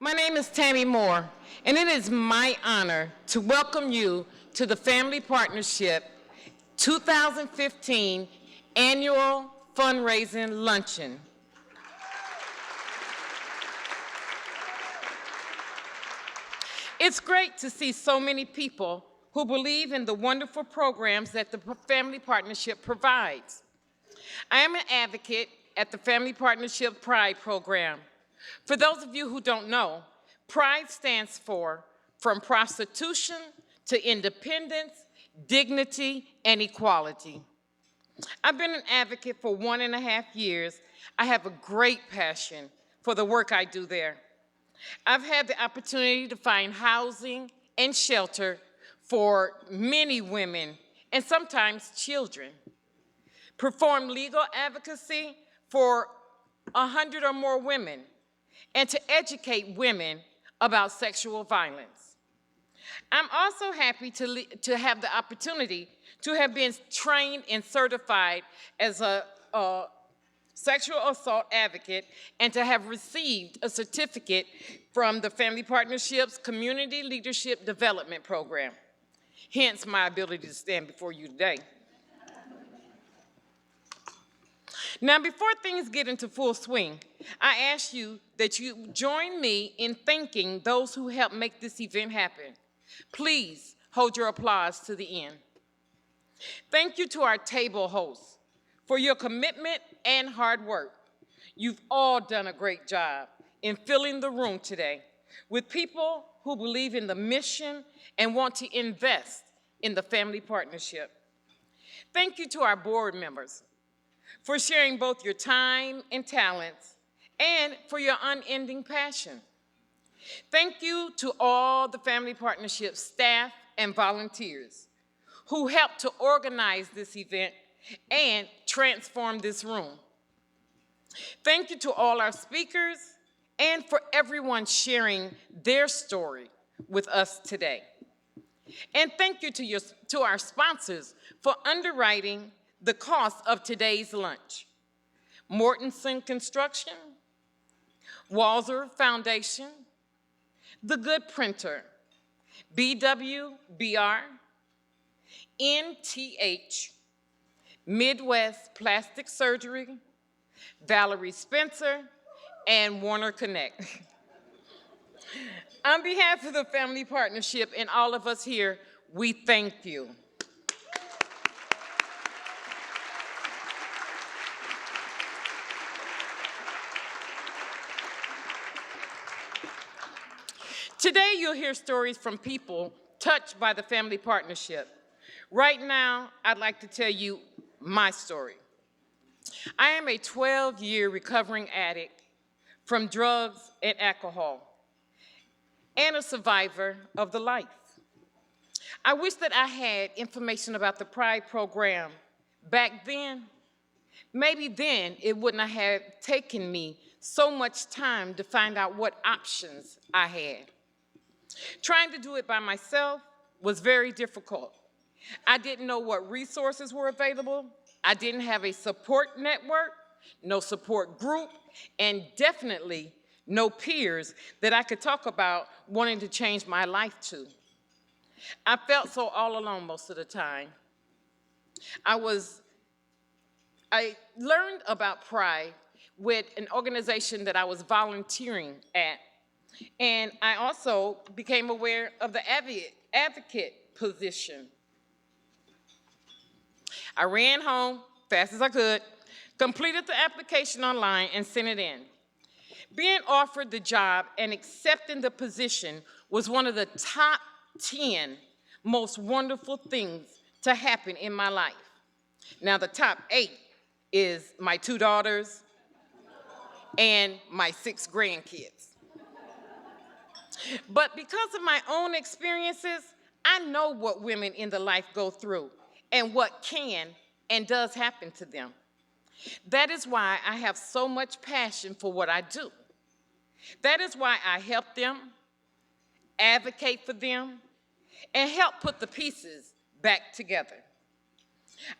My name is Tammy Moore, and it is my honor to welcome you to the Family Partnership 2015 Annual Fundraising Luncheon. It's great to see so many people who believe in the wonderful programs that the Family Partnership provides. I am an advocate at the Family Partnership Pride program. For those of you who don't know, PRIDE stands for From Prostitution to Independence, Dignity, and Equality. I've been an advocate for 1.5 years. I have a great passion for the work I do there. I've had the opportunity to find housing and shelter for many women and sometimes children, perform legal advocacy for 100 or more women, and to educate women about sexual violence. I'm also happy to have the opportunity to have been trained and certified as a sexual assault advocate and to have received a certificate from the Family Partnership's Community Leadership Development Program, hence my ability to stand before you today. Now, before things get into full swing, I ask you that you join me in thanking those who helped make this event happen. Please hold your applause to the end. Thank you to our table hosts for your commitment and hard work. You've all done a great job in filling the room today with people who believe in the mission and want to invest in the Family Partnership. Thank you to our board members for sharing both your time and talents and for your unending passion. Thank you to all the Family Partnership staff and volunteers who helped to organize this event and transform this room. Thank you to all our speakers and for everyone sharing their story with us today. And thank you to our sponsors for underwriting the cost of today's lunch: Mortensen Construction, Walzer Foundation, The Good Printer, BWBR, NTH, Midwest Plastic Surgery, Valerie Spencer, and Warner Connect. On behalf of the Family Partnership and all of us here, we thank you. Today, you'll hear stories from people touched by the Family Partnership. Right now, I'd like to tell you my story. I am a 12-year recovering addict from drugs and alcohol, and a survivor of the life. I wish that I had information about the PRIDE program back then. Maybe then it wouldn't have taken me so much time to find out what options I had. Trying to do it by myself was very difficult. I didn't know what resources were available. I didn't have a support network, no support group, and definitely no peers that I could talk about wanting to change my life to. I felt so all alone most of the time. I learned about PRIDE with an organization that I was volunteering at. And I also became aware of the advocate position. I ran home fast as I could, completed the application online, and sent it in. Being offered the job and accepting the position was one of the top 10 most wonderful things to happen in my life. Now, the top 8 is my 2 daughters and my 6 grandkids. But because of my own experiences, I know what women in the life go through and what can and does happen to them. That is why I have so much passion for what I do. That is why I help them, advocate for them, and help put the pieces back together.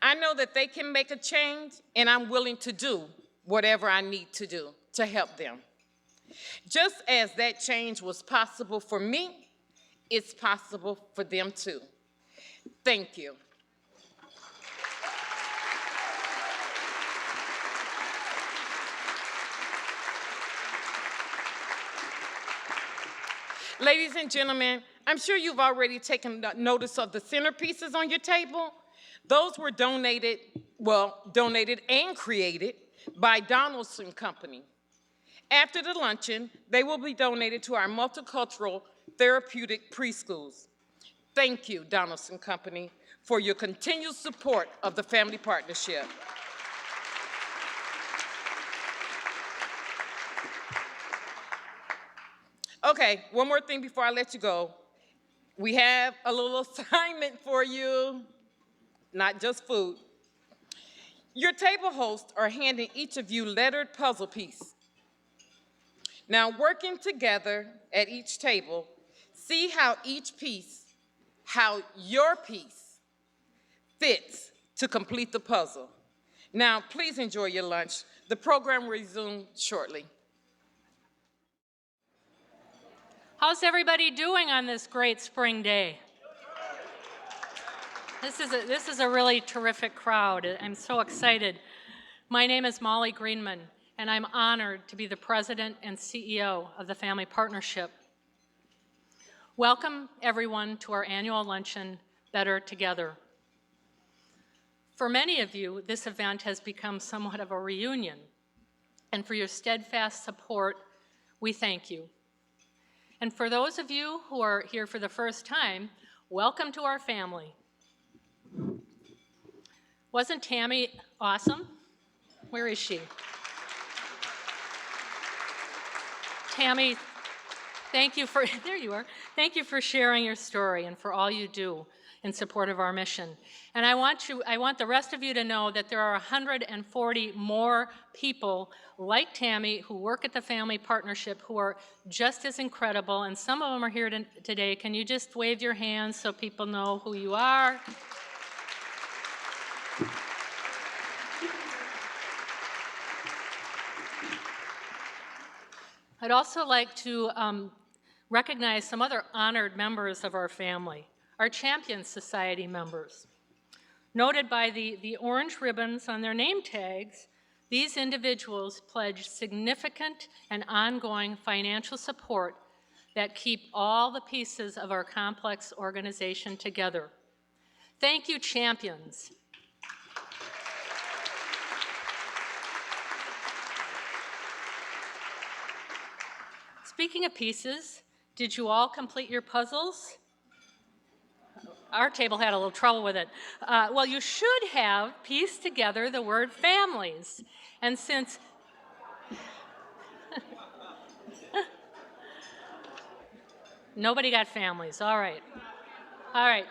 I know that they can make a change, and I'm willing to do whatever I need to do to help them. Just as that change was possible for me, it's possible for them too. Thank you. Ladies and gentlemen, I'm sure you've already taken notice of the centerpieces on your table. Those were donated and created by Donaldson Company. After the luncheon, they will be donated to our multicultural therapeutic preschools. Thank you, Donaldson Company, for your continued support of the Family Partnership. Okay, one more thing before I let you go. We have a little assignment for you, not just food. Your table hosts are handing each of you lettered puzzle pieces. Now, working together at each table, see how your piece fits to complete the puzzle. Now, please enjoy your lunch. The program will resume shortly. How's everybody doing on this great spring day? This is a really terrific crowd. I'm so excited. My name is Molly Greenman, and I'm honored to be the president and CEO of the Family Partnership. Welcome, everyone, to our annual luncheon, Better Together. For many of you, this event has become somewhat of a reunion, and for your steadfast support, we thank you. And for those of you who are here for the first time, welcome to our family. Wasn't Tammy awesome? Where is she? Tammy, thank you for, there you are. Thank you for sharing your story and for all you do in support of our mission. And I want the rest of you to know that there are 140 more people like Tammy who work at the Family Partnership who are just as incredible, and some of them are here today. Can you just wave your hands so people know who you are? I'd also like to recognize some other honored members of our family, our Champion Society members. Noted by the orange ribbons on their name tags, these individuals pledge significant and ongoing financial support that keep all the pieces of our complex organization together. Thank you, champions. Speaking of pieces, did you all complete your puzzles? Our table had a little trouble with it. Well, you should have pieced together the word families. And since nobody got families, all right. All right.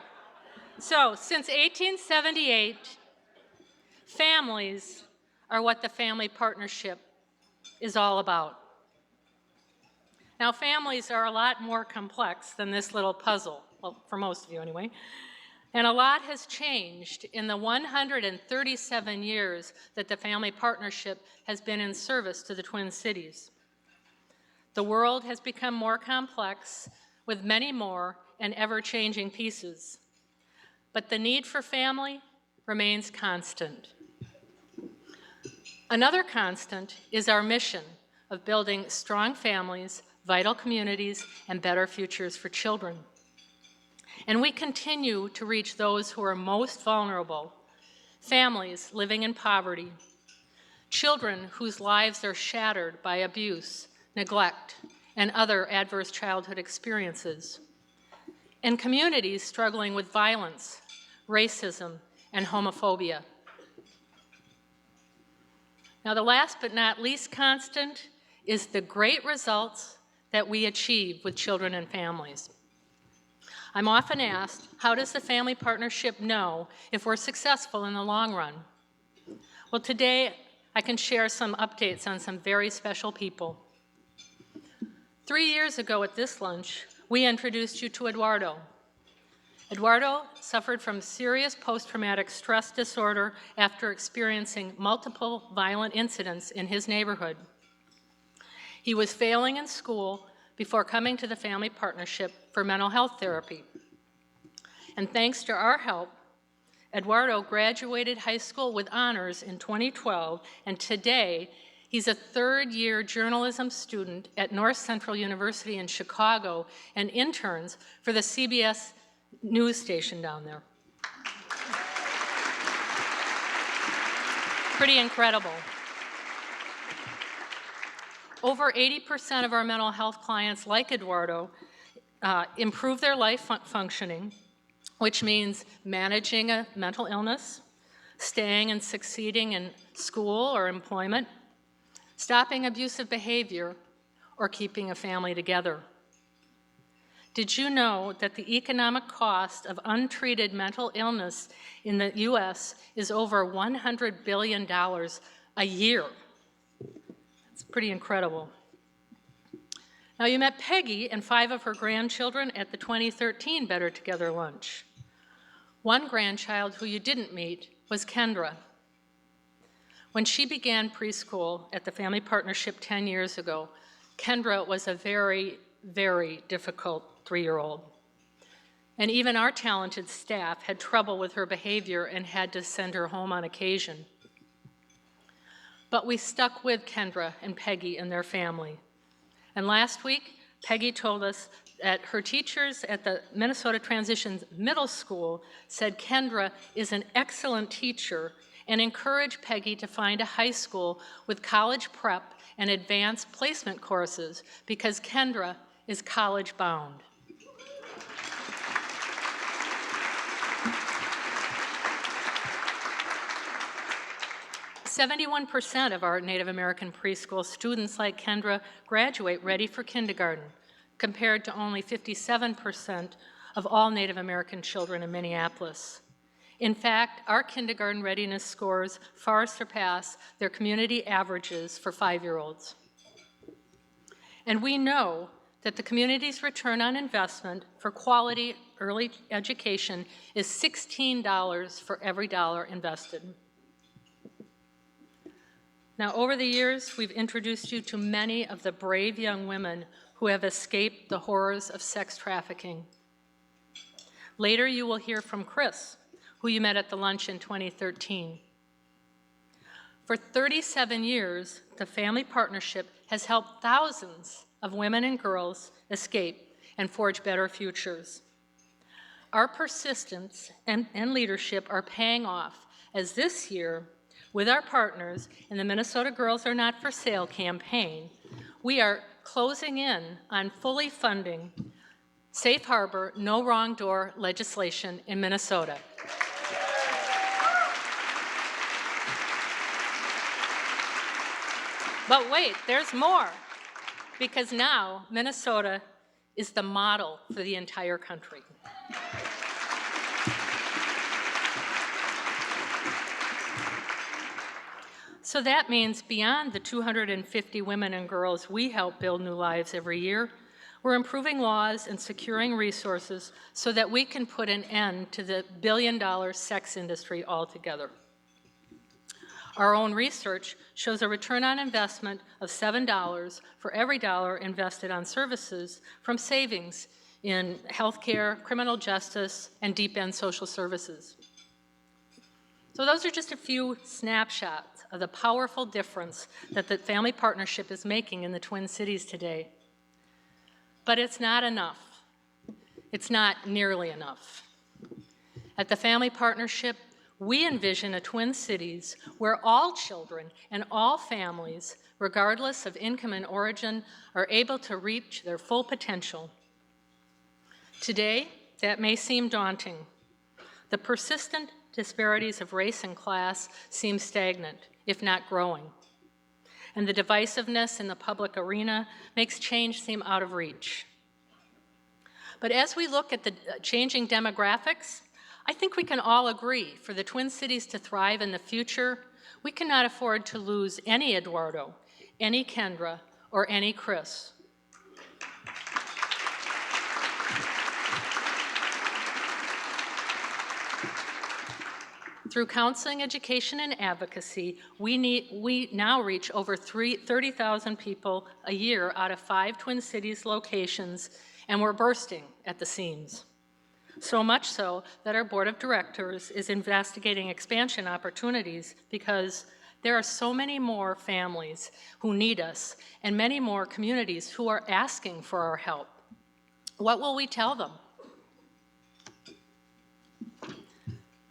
So, since 1878, families are what the Family Partnership is all about. Now, families are a lot more complex than this little puzzle, well, for most of you anyway. And a lot has changed in the 137 years that the Family Partnership has been in service to the Twin Cities. The world has become more complex with many more and ever-changing pieces. But the need for family remains constant. Another constant is our mission of building strong families, vital communities, and better futures for children. And we continue to reach those who are most vulnerable, families living in poverty, children whose lives are shattered by abuse, neglect, and other adverse childhood experiences, and communities struggling with violence, racism, and homophobia. Now, the last but not least constant is the great results that we achieve with children and families. I'm often asked, how does the Family Partnership know if we're successful in the long run? Well, today I can share some updates on some very special people. 3 years ago at this lunch, we introduced you to Eduardo. Eduardo suffered from serious post-traumatic stress disorder after experiencing multiple violent incidents in his neighborhood. He was failing in school before coming to the Family Partnership for mental health therapy. And thanks to our help, Eduardo graduated high school with honors in 2012, and today he's a third-year journalism student at North Central University in Chicago and interns for the CBS news station down there. Pretty incredible. Over 80% of our mental health clients, like Eduardo, improve their life functioning, which means managing a mental illness, staying and succeeding in school or employment, stopping abusive behavior, or keeping a family together. Did you know that the economic cost of untreated mental illness in the US is over $100 billion a year? It's pretty incredible. Now, you met Peggy and 5 of her grandchildren at the 2013 Better Together lunch. One grandchild who you didn't meet was Kendra. When she began preschool at the Family Partnership 10 years ago, Kendra was a very, very difficult 3-year-old. And even our talented staff had trouble with her behavior and had to send her home on occasion. But we stuck with Kendra and Peggy and their family. And last week, Peggy told us that her teachers at the Minnesota Transitions Middle School said Kendra is an excellent teacher and encouraged Peggy to find a high school with college prep and advanced placement courses because Kendra is college bound. 71% of our Native American preschool students, like Kendra, graduate ready for kindergarten, compared to only 57% of all Native American children in Minneapolis. In fact, our kindergarten readiness scores far surpass their community averages for 5-year-olds. And we know that the community's return on investment for quality early education is $16 for every dollar invested. Now, over the years, we've introduced you to many of the brave young women who have escaped the horrors of sex trafficking. Later, you will hear from Chris, who you met at the lunch in 2013. For 37 years, the Family Partnership has helped thousands of women and girls escape and forge better futures. Our persistence and leadership are paying off, as this year, with our partners in the Minnesota Girls Are Not for Sale campaign, we are closing in on fully funding safe harbor, no wrong door legislation in Minnesota. But wait, there's more, because now Minnesota is the model for the entire country. So that means beyond the 250 women and girls we help build new lives every year, we're improving laws and securing resources so that we can put an end to the billion-dollar sex industry altogether. Our own research shows a return on investment of $7 for every dollar invested on services from savings in healthcare, criminal justice, and deep-end social services. So those are just a few snapshots of the powerful difference that the Family Partnership is making in the Twin Cities today. But it's not enough. It's not nearly enough. At the Family Partnership, we envision a Twin Cities where all children and all families, regardless of income and origin, are able to reach their full potential. Today, that may seem daunting. The persistent disparities of race and class seem stagnant, if not growing. And the divisiveness in the public arena makes change seem out of reach. But as we look at the changing demographics, I think we can all agree for the Twin Cities to thrive in the future, we cannot afford to lose any Eduardo, any Kendra, or any Chris. Through counseling, education, and advocacy, we now reach over 30,000 people a year out of 5 Twin Cities locations, and we're bursting at the seams. So much so that our board of directors is investigating expansion opportunities because there are so many more families who need us and many more communities who are asking for our help. What will we tell them?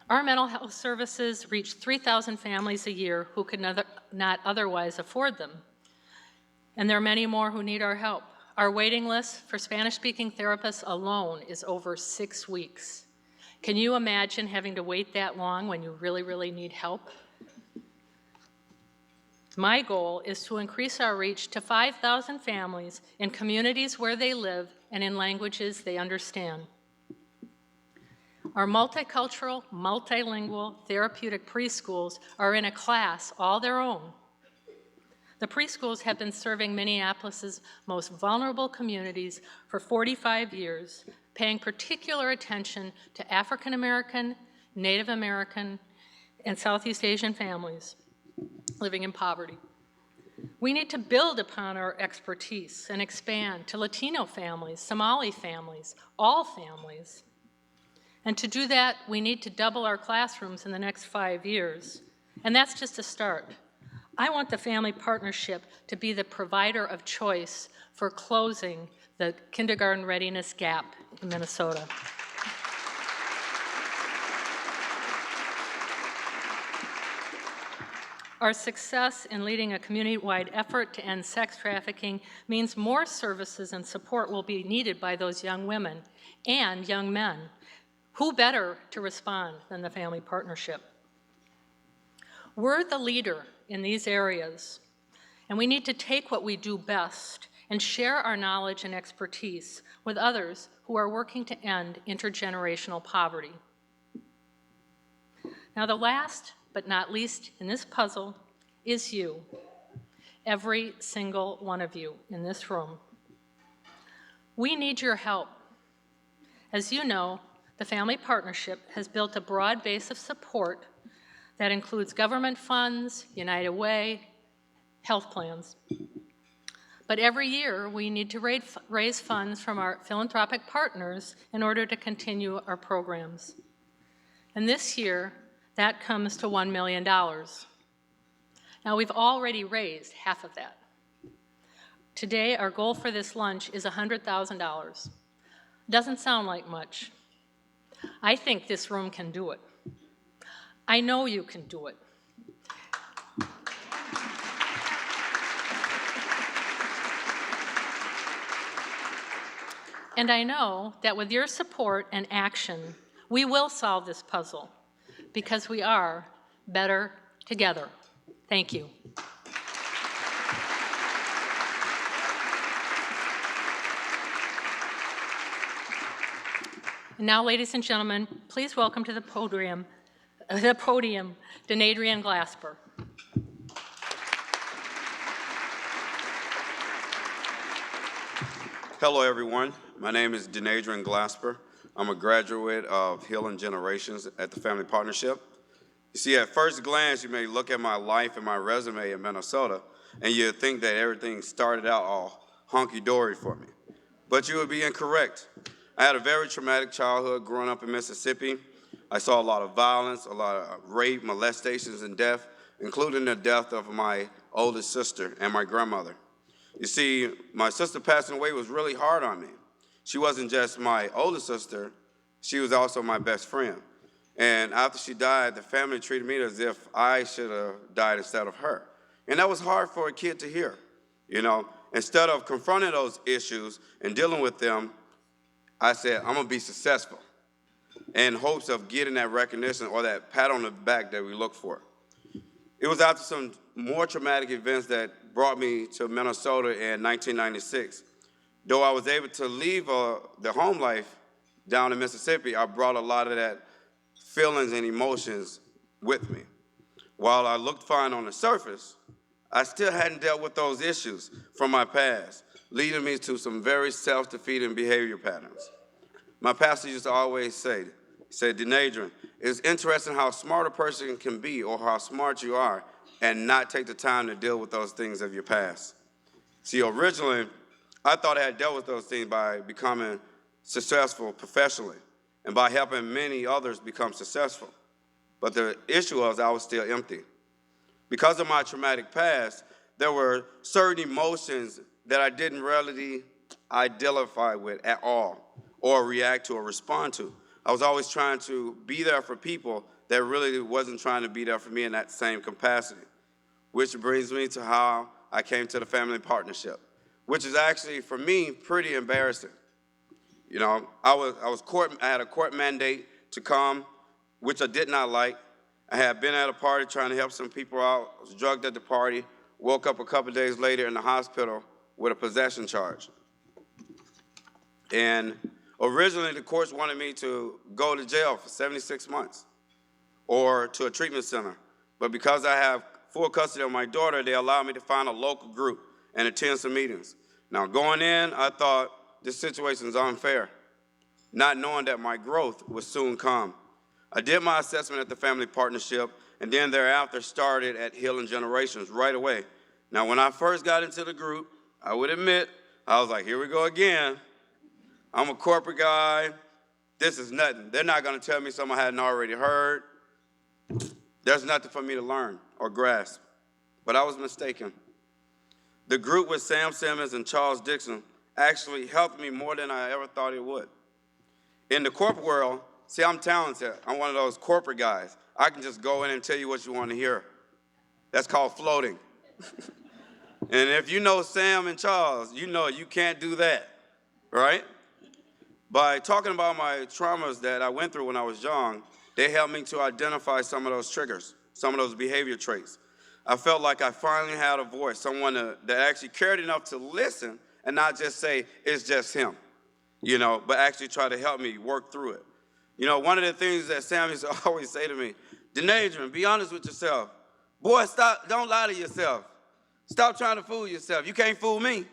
Our mental health services reach 3,000 families a year who could not otherwise afford them. And there are many more who need our help. Our waiting list for Spanish-speaking therapists alone is over 6 weeks. Can you imagine having to wait that long when you really, really need help? My goal is to increase our reach to 5,000 families in communities where they live and in languages they understand. Our multicultural, multilingual, therapeutic preschools are in a class all their own. The preschools have been serving Minneapolis's most vulnerable communities for 45 years, paying particular attention to African American, Native American, and Southeast Asian families living in poverty. We need to build upon our expertise and expand to Latino families, Somali families, all families. And to do that, we need to double our classrooms in the next 5 years. And that's just a start. I want the Family Partnership to be the provider of choice for closing the kindergarten readiness gap in Minnesota. Our success in leading a community-wide effort to end sex trafficking means more services and support will be needed by those young women and young men. Who better to respond than the Family Partnership? We're the leader in these areas, and we need to take what we do best and share our knowledge and expertise with others who are working to end intergenerational poverty. Now, the last but not least in this puzzle is you, every single one of you in this room. We need your help. As you know, the Family Partnership has built a broad base of support that includes government funds, United Way, health plans. But every year, we need to raise funds from our philanthropic partners in order to continue our programs. And this year, that comes to $1 million. Now, we've already raised half of that. Today, our goal for this lunch is $100,000. Doesn't sound like much. I think this room can do it. I know you can do it. And I know that with your support and action, we will solve this puzzle because we are better together. Thank you. And now, ladies and gentlemen, please welcome to the podium, Denadrian Glasper. Hello, everyone. My name is Denadrian Glasper. I'm a graduate of Healing Generations at the Family Partnership. You see, at first glance, you may look at my life and my resume in Minnesota, and you'd think that everything started out all hunky-dory for me. But you would be incorrect. I had a very traumatic childhood growing up in Mississippi. I saw a lot of violence, a lot of rape, molestations, and death, including the death of my oldest sister and my grandmother. You see, my sister passing away was really hard on me. She wasn't just my older sister, she was also my best friend. And after she died, the family treated me as if I should have died instead of her. And that was hard for a kid to hear, you know. Instead of confronting those issues and dealing with them, I said, I'm gonna be successful in hopes of getting that recognition or that pat on the back that we look for. It was after some more traumatic events that brought me to Minnesota in 1996. Though I was able to leave the home life down in Mississippi, I brought a lot of that feelings and emotions with me. While I looked fine on the surface, I still hadn't dealt with those issues from my past, leading me to some very self-defeating behavior patterns. My pastor used to always say, He said, Denadrian, it's interesting how smart a person can be or how smart you are and not take the time to deal with those things of your past. See, originally, I thought I had dealt with those things by becoming successful professionally and by helping many others become successful. But the issue was I was still empty. Because of my traumatic past, there were certain emotions that I didn't really identify with at all or react to or respond to. I was always trying to be there for people that really wasn't trying to be there for me in that same capacity, which brings me to how I came to the family partnership, which is actually, for me, pretty embarrassing. You know, I had a court mandate to come, which I did not like. I had been at a party trying to help some people out. I was drugged at the party, woke up a couple days later in the hospital with a possession charge. And originally, the courts wanted me to go to jail for 76 months or to a treatment center. But because I have full custody of my daughter, they allowed me to find a local group and attend some meetings. Now, going in, I thought this situation is unfair, not knowing that my growth would soon come. I did my assessment at the family partnership, and then thereafter started at Healing Generations right away. Now, when I first got into the group, I would admit, I was like, here we go again. I'm a corporate guy. This is nothing. They're not going to tell me something I hadn't already heard. There's nothing for me to learn or grasp. But I was mistaken. The group with Sam Simmons and Charles Dixon actually helped me more than I ever thought it would. In the corporate world, see, I'm talented. I'm one of those corporate guys. I can just go in and tell you what you want to hear. That's called floating. And if you know Sam and Charles, you know you can't do that, right? By talking about my traumas that I went through when I was young, they helped me to identify some of those triggers, some of those behavior traits. I felt like I finally had a voice, someone that actually cared enough to listen and not just say, it's just him, but actually try to help me work through it. One of the things that Sam used to always say to me, Denadrian, be honest with yourself. Boy, stop, don't lie to yourself. Stop trying to fool yourself. You can't fool me.